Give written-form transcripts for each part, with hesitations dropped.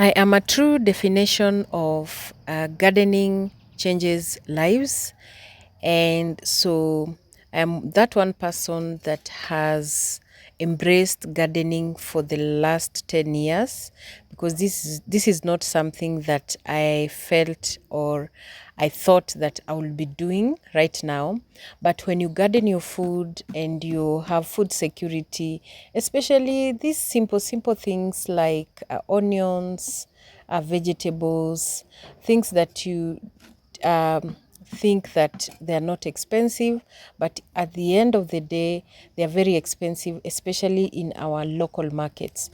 I am a true definition of gardening changes lives. And so I'm that one person that has embraced gardening for the last 10 years because this is not something that I felt or I thought that I will be doing right now. But when you garden your food and you have food security, especially these simple things like onions, vegetables, things that you think that they are not expensive, but at the end of the day, they are very expensive, especially in our local markets.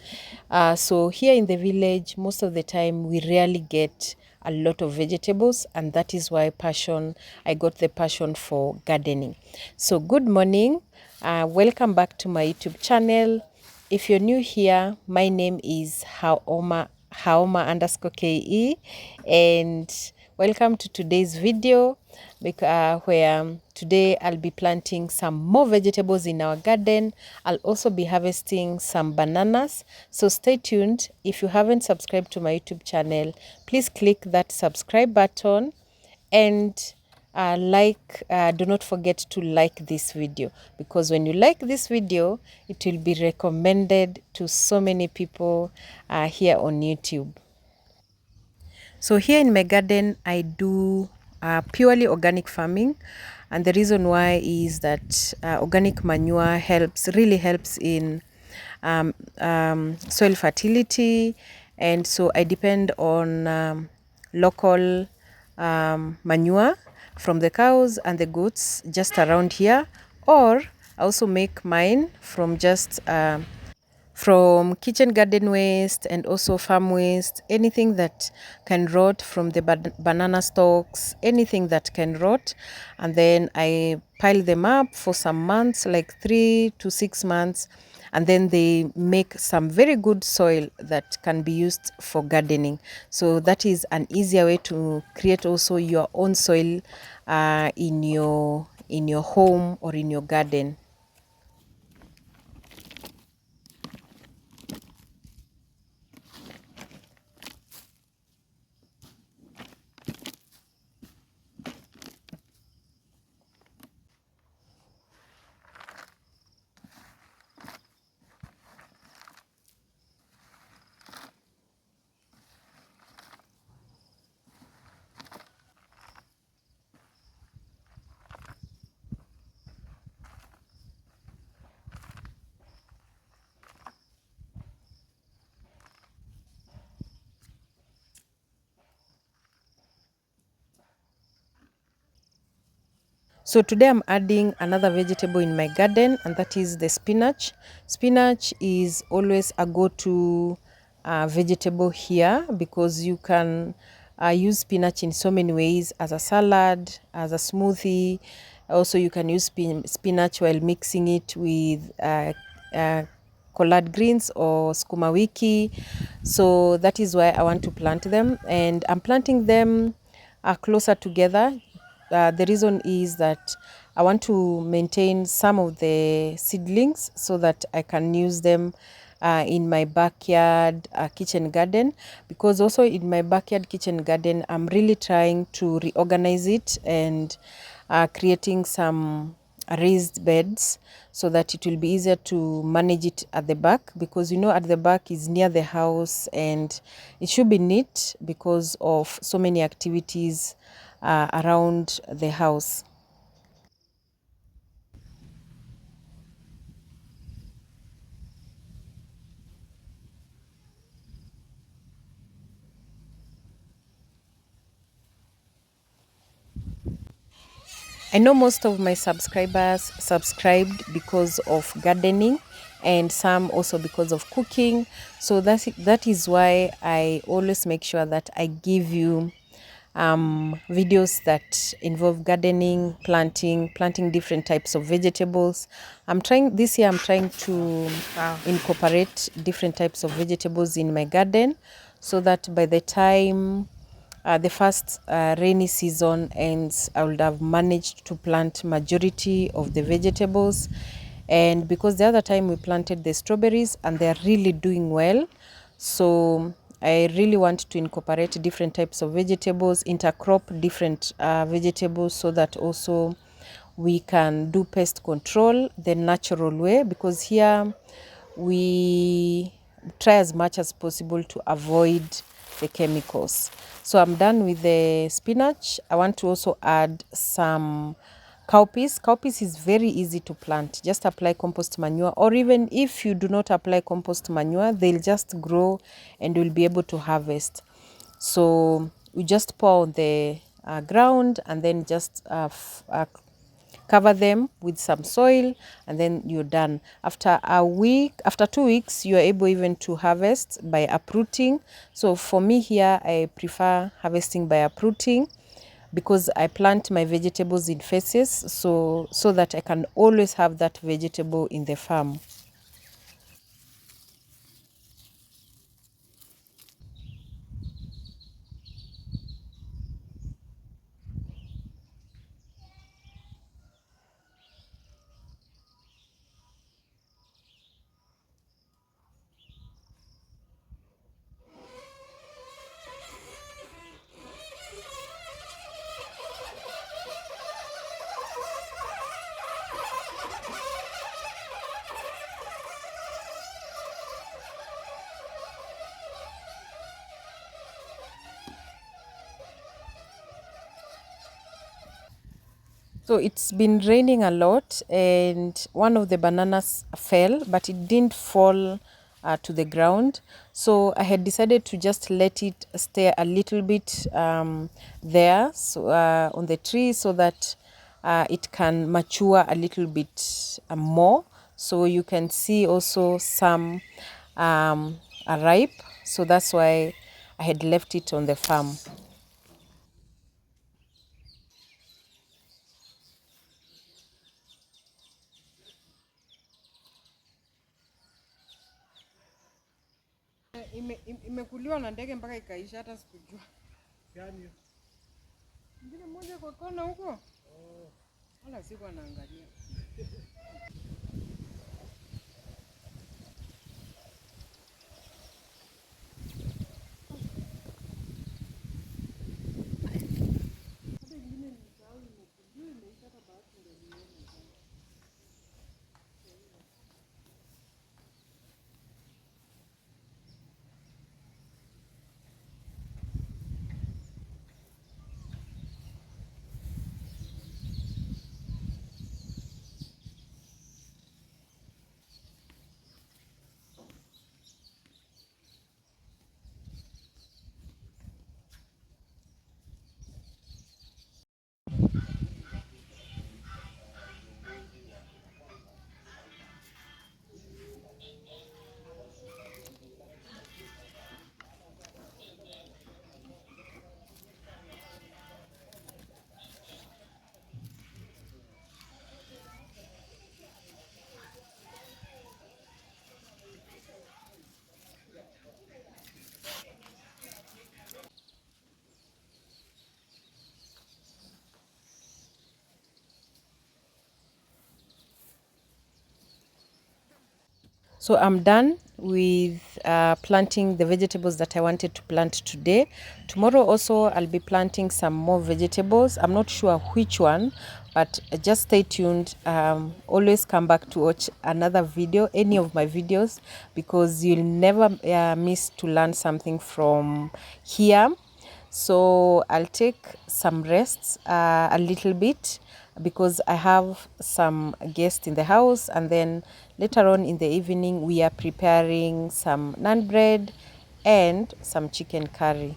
So here in the village, most of the time, we rarely get a lot of vegetables, and that is why I got the passion for gardening. So good morning. Welcome back to my YouTube channel. If you're new here, my name is Haoma_KE, and welcome to today's video where today I'll be planting some more vegetables in our garden. I'll also be harvesting some bananas. So stay tuned. If you haven't subscribed to my YouTube channel, please click that subscribe button and do not forget to like this video, because when you like this video, it will be recommended to so many people here on YouTube. So here in my garden, I do purely organic farming, and the reason why is that organic manure really helps in soil fertility, and so I depend on local manure from the cows and the goats just around here, or I also make mine from kitchen garden waste and also farm waste, anything that can rot from the banana stalks, anything that can rot. And then I pile them up for some months, like 3 to 6 months. And then they make some very good soil that can be used for gardening. So that is an easier way to create also your own soil in your home or in your garden. So today I'm adding another vegetable in my garden, and that is the spinach. Spinach is always a go-to vegetable here because you can use spinach in so many ways, as a salad, as a smoothie. Also, you can use spinach while mixing it with collard greens or skuma wiki. So that is why I want to plant them, and I'm planting them closer together. The reason is that I want to maintain some of the seedlings so that I can use them in my backyard kitchen garden, because also in my backyard kitchen garden, I'm really trying to reorganize it and creating some raised beds so that it will be easier to manage it at the back, because at the back is near the house and it should be neat because of so many activities around the house. I know most of my subscribers subscribed because of gardening, and some also because of cooking. So that is why I always make sure that I give you videos that involve gardening, planting different types of vegetables. This year I'm trying to incorporate different types of vegetables in my garden, so that by the time the first rainy season ends, I would have managed to plant majority of the vegetables. And because the other time we planted the strawberries and they're really doing well, so I really want to incorporate different types of vegetables, intercrop different vegetables, so that also we can do pest control the natural way, because here we try as much as possible to avoid the chemicals. So I'm done with the spinach. I want to also add some cowpeas. Cowpeas is very easy to plant. Just apply compost manure, or even if you do not apply compost manure, they'll just grow and you'll be able to harvest. So we just pour on the ground, and then just cover them with some soil, and then you're done. After a week, after 2 weeks, you are able even to harvest by uprooting. So for me here, I prefer harvesting by uprooting, because I plant my vegetables in phases, so that I can always have that vegetable in the farm. So it's been raining a lot, and one of the bananas fell, but it didn't fall to the ground. So I had decided to just let it stay a little bit there, so on the tree, so that it can mature a little bit more. So you can see also some are ripe. So that's why I had left it on the farm. Imekuliwa na ndege mpaka ikaisha, hata sikujua. Gani? Ngine moja kwa kona huko. Wala sikuwa naangalia. So I'm done with planting the vegetables that I wanted to plant today. Tomorrow also I'll be planting some more vegetables. I'm not sure which one, but just stay tuned. Always come back to watch another video, any of my videos, because you'll never miss to learn something from here. So I'll take some rests a little bit, because I have some guests in the house, and then later on in the evening we are preparing some naan bread and some chicken curry.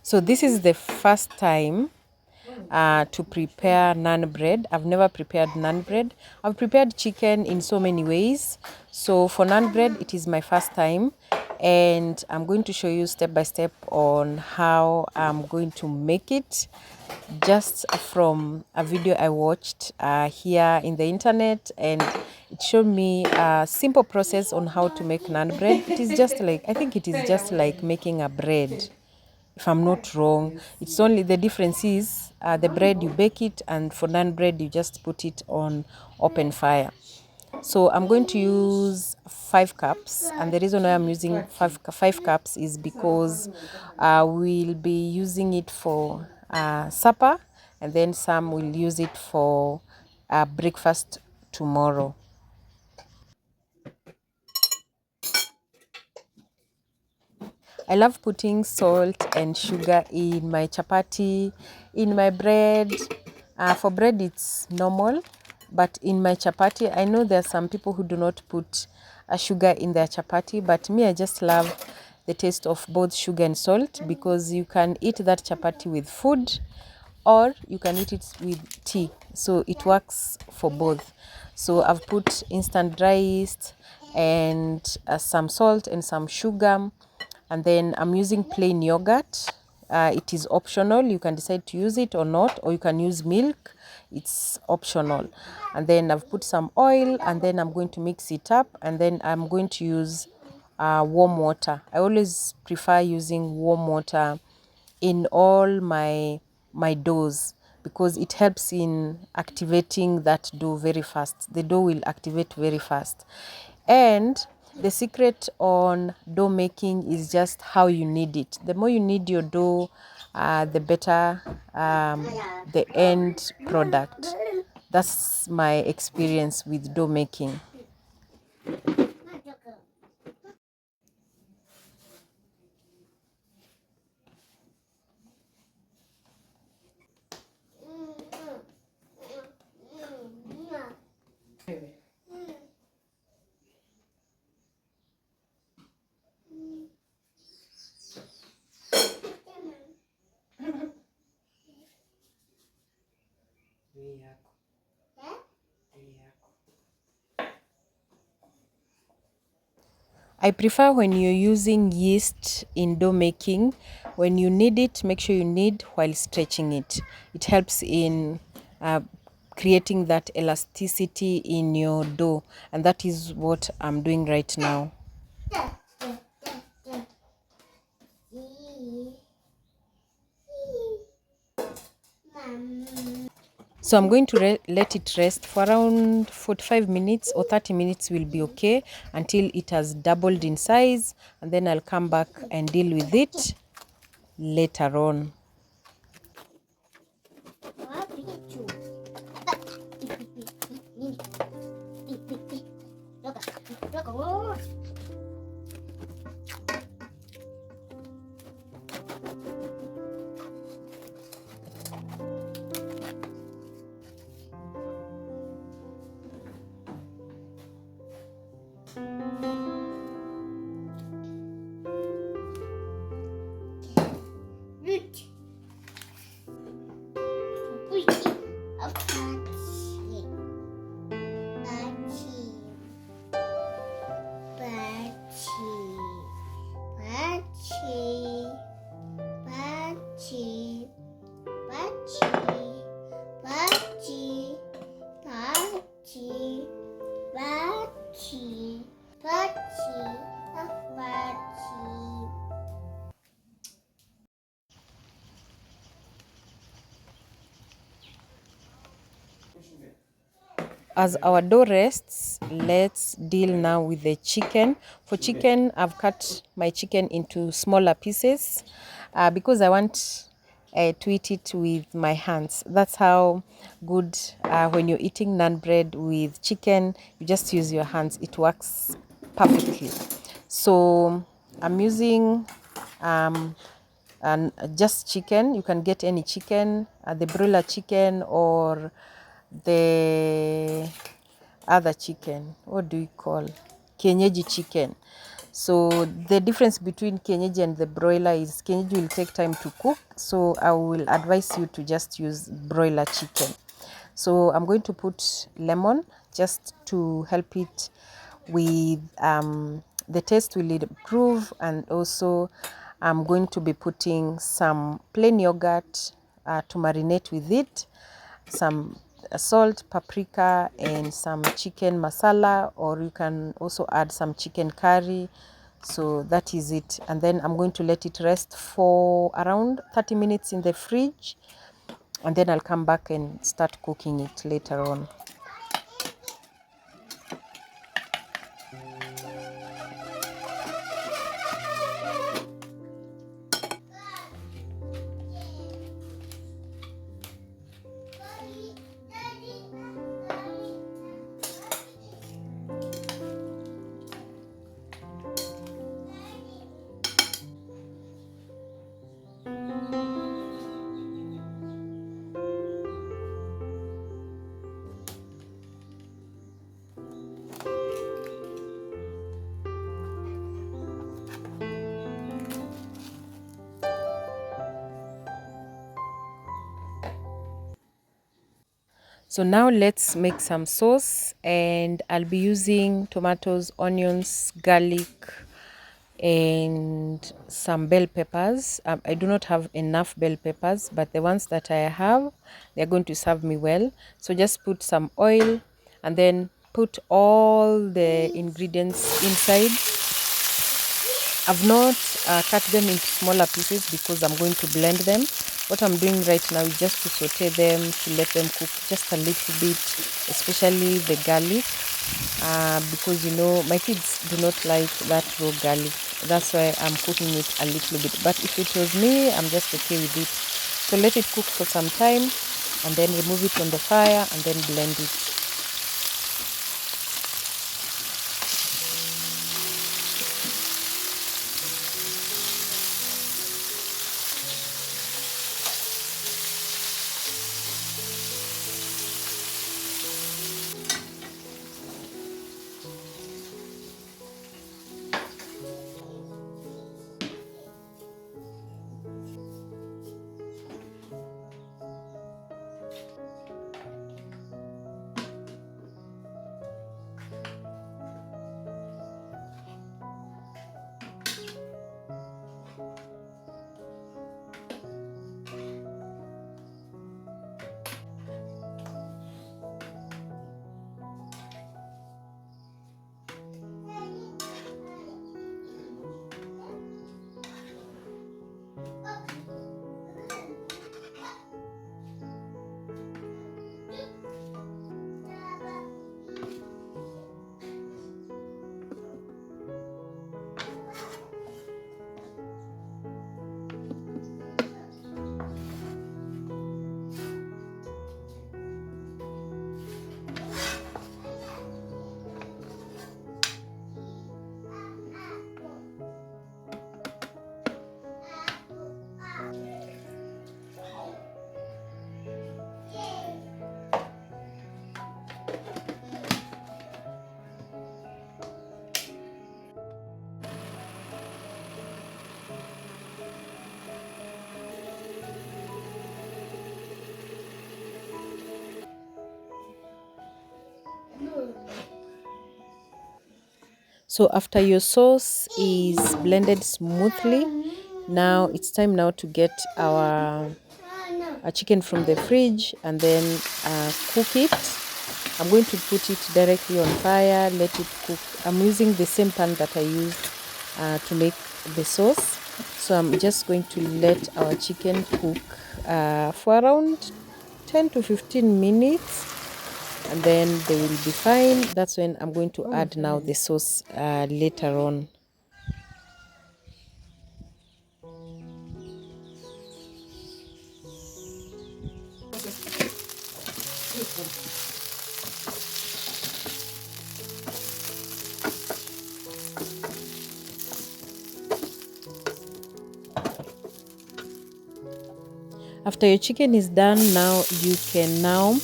So this is the first time to prepare naan bread. I've never prepared naan bread. I've prepared chicken in so many ways. So for naan bread, it is my first time, and I'm going to show you step by step on how I'm going to make it, just from a video I watched here in the internet, and it showed me a simple process on how to make naan bread. It is just like, I think it is just like making a bread, if I'm not wrong. It's only the difference is the bread you bake it, and for naan bread you just put it on open fire. So I'm going to use 5 cups, and the reason why I'm using five cups is because we'll be using it for supper, and then some will use it for breakfast tomorrow. I love putting salt and sugar in my chapati, in my bread. For bread, it's normal, but in my chapati, I know there are some people who do not put sugar in their chapati, but me, I just love the taste of both sugar and salt, because you can eat that chapati with food or you can eat it with tea. So it works for both. So I've put instant dry yeast and some salt and some sugar, and then I'm using plain yogurt. It is optional. You can decide to use it or not, or you can use milk. It's optional. And then I've put some oil, and then I'm going to mix it up, and then I'm going to use warm water. I always prefer using warm water in all my doughs, because it helps in activating that dough very fast. The dough will activate very fast. And the secret on dough making is just how you knead it. The more you knead your dough, the better the end product. That's my experience with dough making. I prefer when you're using yeast in dough making, when you knead it, make sure you knead while stretching it. It helps in uh, creating that elasticity in your dough, and that is what I'm doing right now. So I'm going to let it rest for around 45 minutes or 30 minutes will be okay, until it has doubled in size, and then I'll come back and deal with it later on. As our dough rests, let's deal now with the chicken. For chicken, I've cut my chicken into smaller pieces because I want to eat it with my hands. That's how good when you're eating naan bread with chicken, you just use your hands. It works perfectly. So I'm using and just chicken. You can get any chicken, the broiler chicken or the other chicken. What do you call kienyeji chicken? So the difference between kienyeji and the broiler is kienyeji will take time to cook, so I will advise you to just use broiler chicken. So I'm going to put lemon just to help it with the taste will improve, and also I'm going to be putting some plain yogurt to marinate with it, some salt, paprika, and some chicken masala, or you can also add some chicken curry So that is it, and then I'm going to let it rest for around 30 minutes in the fridge, and then I'll come back and start cooking it later on. So now let's make some sauce, and I'll be using tomatoes, onions, garlic, and some bell peppers. I do not have enough bell peppers, but the ones that I have, they're going to serve me well. So just put some oil and then put all the ingredients inside. I've not cut them into smaller pieces because I'm going to blend them. What I'm doing right now is just to saute them, to let them cook just a little bit, especially the garlic, because you know my kids do not like that raw garlic. That's why I'm cooking it a little bit. But if it was me, I'm just okay with it. So let it cook for some time and then remove it from the fire and then blend it. So after your sauce is blended smoothly, now it's time now to get our chicken from the fridge and then cook it. I'm going to put it directly on fire, let it cook. I'm using the same pan that I used to make the sauce. So I'm just going to let our chicken cook for around 10 to 15 minutes, and then they will be fine. That's when I'm going to add now the sauce later on. After your chicken is done, now you can now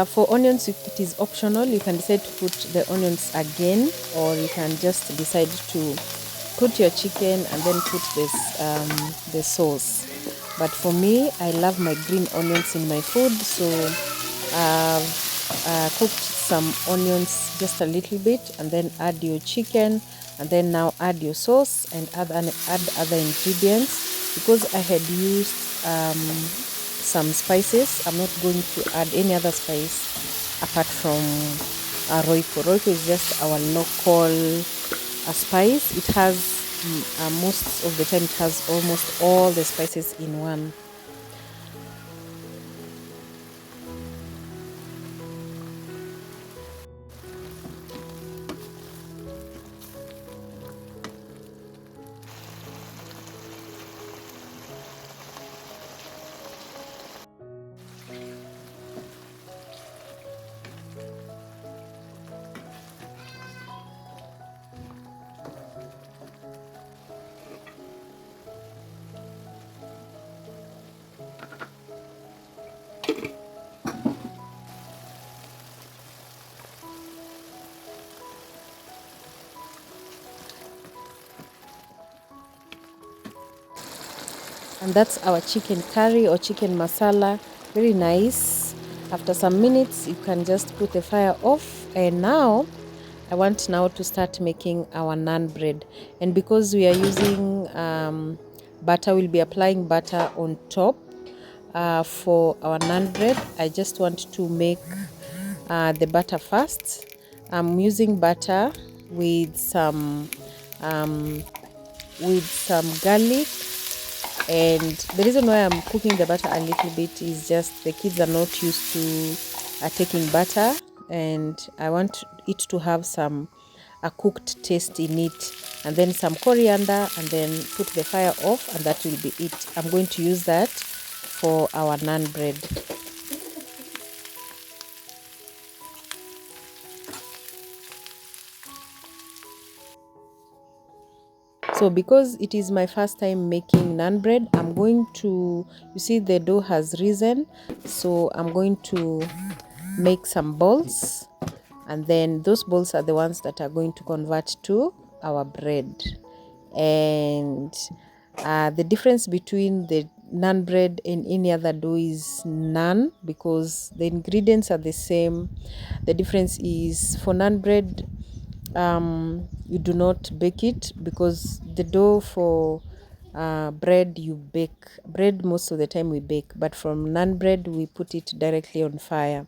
for onions, it is optional. You can decide to put the onions again, or you can just decide to put your chicken and then put this the sauce. But for me, I love my green onions in my food, so cooked some onions just a little bit and then add your chicken, and then now add your sauce and add other ingredients. Because I had used some spices, I'm not going to add any other spice apart from roiko. Roiko is just our local a spice. It has most of the time it has almost all the spices in one. And that's our chicken curry or chicken masala. Very nice. After some minutes you can just put the fire off, and now I want now to start making our naan bread. And because we are using butter, we'll be applying butter on top for our naan bread. I just want to make the butter first. I'm using butter with some um, garlic. And the reason why I'm cooking the butter a little bit is just the kids are not used to taking butter, and I want it to have some a cooked taste in it. And then some coriander, and then put the fire off, and that will be it. I'm going to use that for our naan bread. So because it is my first time making naan bread, I'm going to, you see the dough has risen, so I'm going to make some balls, and then those balls are the ones that are going to convert to our bread. And the difference between the naan bread and any other dough is naan, because the ingredients are the same. The difference is for naan bread, you do not bake it, because the dough for bread, you bake bread most of the time, we bake, but from naan bread we put it directly on fire.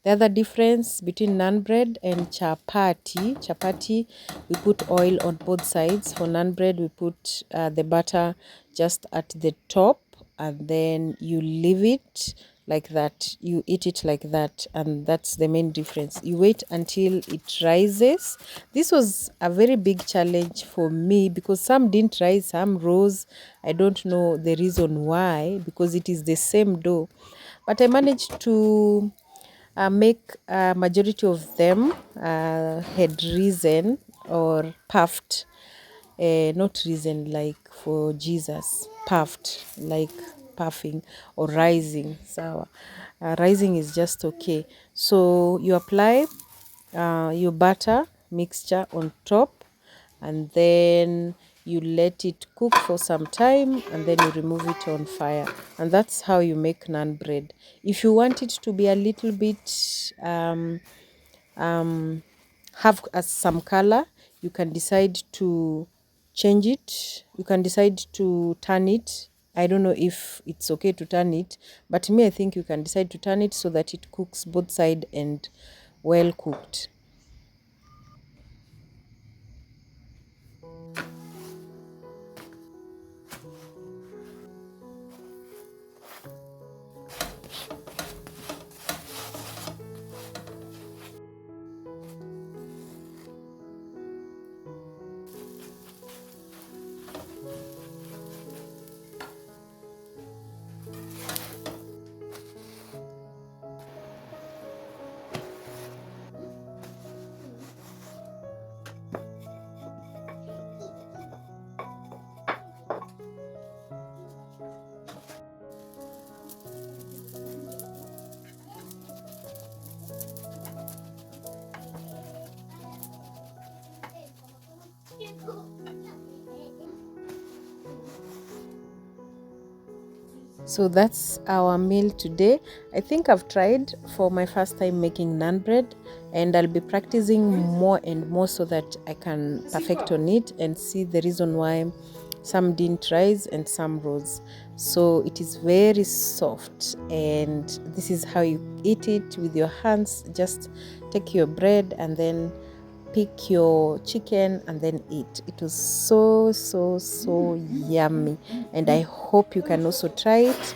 The other difference between naan bread and chapati, we put oil on both sides. For naan bread, we put the butter just at the top, and then you leave it like that. You eat it like that, and that's the main difference. You wait until it rises. This was a very big challenge for me, because some didn't rise, some rose. I don't know the reason why, because it is the same dough. But I managed to make a majority of them had risen or puffed, not risen like for Jesus, puffed like puffing or rising. So rising is just okay. So you apply your butter mixture on top, and then you let it cook for some time, and then you remove it on fire. And that's how you make naan bread. If you want it to be a little bit have some color, you can decide to change it. You can decide to turn it. I don't know if it's okay to turn it, but me, I think you can decide to turn it so that it cooks both side and well cooked. So that's our meal today. I think I've tried for my first time making naan bread, and I'll be practicing more and more so that I can perfect on it and see the reason why some didn't rise and some rose. So it is very soft, and this is how you eat it with your hands. Just take your bread and then pick your chicken and then eat. It was so yummy, and I hope you can also try it.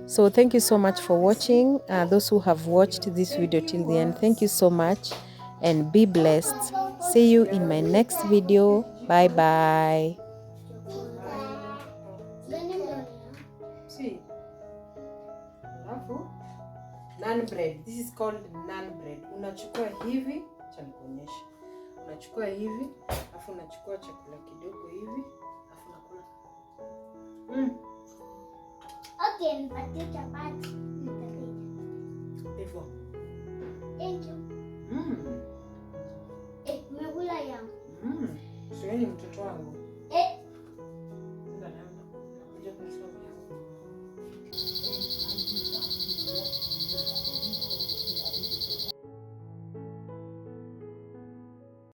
So thank you so much for watching. Those who have watched this video till the end, thank you so much and be blessed. See you in my next video. Bye bye. See, naan bread. This is called naan bread. Unachukua hivi, acha nikuonyeshe. Unachukua hivi, afu unachukua chakula kidogo hivi, afu unakula. Okay, nipatie chapati. Hivyo. Thank you. Umekula yangu. Sio ni mtoto wangu.